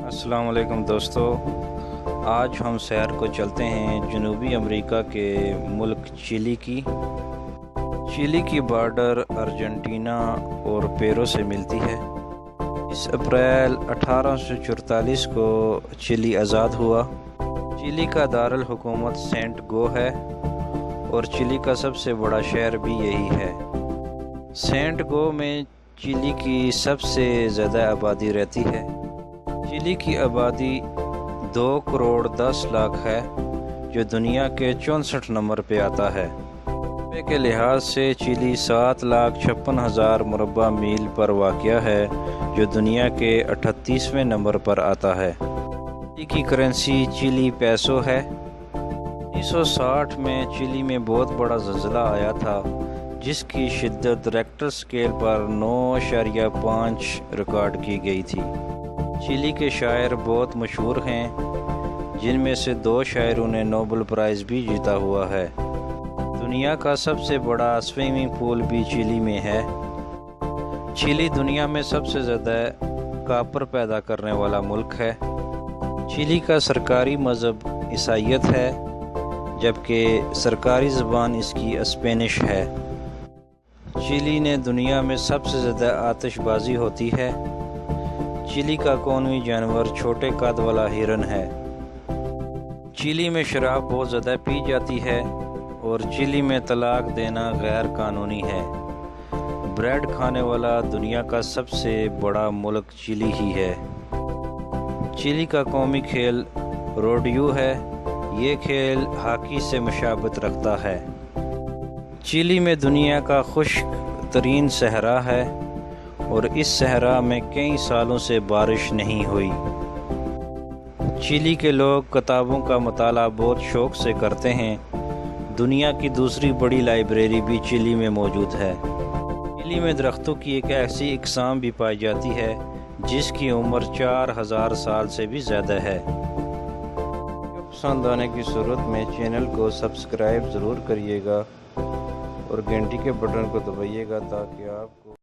السلام علیکم دوستو، آج ہم سیر کو چلتے ہیں جنوبی امریکہ کے ملک چلی کی بارڈر ارجنٹینا اور پیرو سے ملتی ہے۔ اس اپریل 1844 کو چلی آزاد ہوا۔ چلی کا دارالحکومت سینٹ گو ہے اور چلی کا سب سے بڑا شہر بھی یہی ہے۔ سینٹ گو میں چلی کی سب سے زیادہ آبادی رہتی ہے۔ چلی کی آبادی 2 کروڑ 10 لاکھ ہے، جو دنیا کے 64 نمبر پہ آتا ہے۔ رقبے کے لحاظ سے چلی 7,56,000 مربع میل پر واقع ہے، جو دنیا کے 38ویں نمبر پر آتا ہے۔ چلی کی کرنسی چلی پیسو ہے۔ 1960 میں چلی میں بہت بڑا زلزلہ آیا تھا، جس کی شدت ریکٹر اسکیل پر 9.5 ریکارڈ کی گئی تھی۔ چلی کے شاعر بہت مشہور ہیں، جن میں سے 2 شاعروں نے نوبل پرائز بھی جیتا ہوا ہے۔ دنیا کا سب سے بڑا سوئمنگ پول بھی چلی میں ہے۔ چلی دنیا میں سب سے زیادہ کاپر پیدا کرنے والا ملک ہے۔ چلی کا سرکاری مذہب عیسائیت ہے، جبکہ سرکاری زبان اس کی اسپینش ہے۔ چلی نے دنیا میں سب سے زیادہ آتش بازی ہوتی ہے۔ چلی کا قومی جانور چھوٹے قد والا ہرن ہے۔ چلی میں شراب بہت زیادہ پی جاتی ہے اور چلی میں طلاق دینا غیر قانونی ہے۔ بریڈ کھانے والا دنیا کا سب سے بڑا ملک چلی ہی ہے۔ چلی کا قومی کھیل روڈیو ہے۔ یہ کھیل ہاکی سے مشابہت رکھتا ہے۔ چلی میں دنیا کا خشک ترین صحرا ہے اور اس صحرا میں کئی سالوں سے بارش نہیں ہوئی۔ چلی کے لوگ کتابوں کا مطالعہ بہت شوق سے کرتے ہیں۔ دنیا کی دوسری بڑی لائبریری بھی چلی میں موجود ہے۔ چلی میں درختوں کی ایک ایسی اقسام بھی پائی جاتی ہے جس کی عمر 4000 سال سے بھی زیادہ ہے۔ پسند آنے کی صورت میں چینل کو سبسکرائب ضرور کریے گا اور گھنٹی کے بٹن کو دبائیے گا تاکہ آپ کو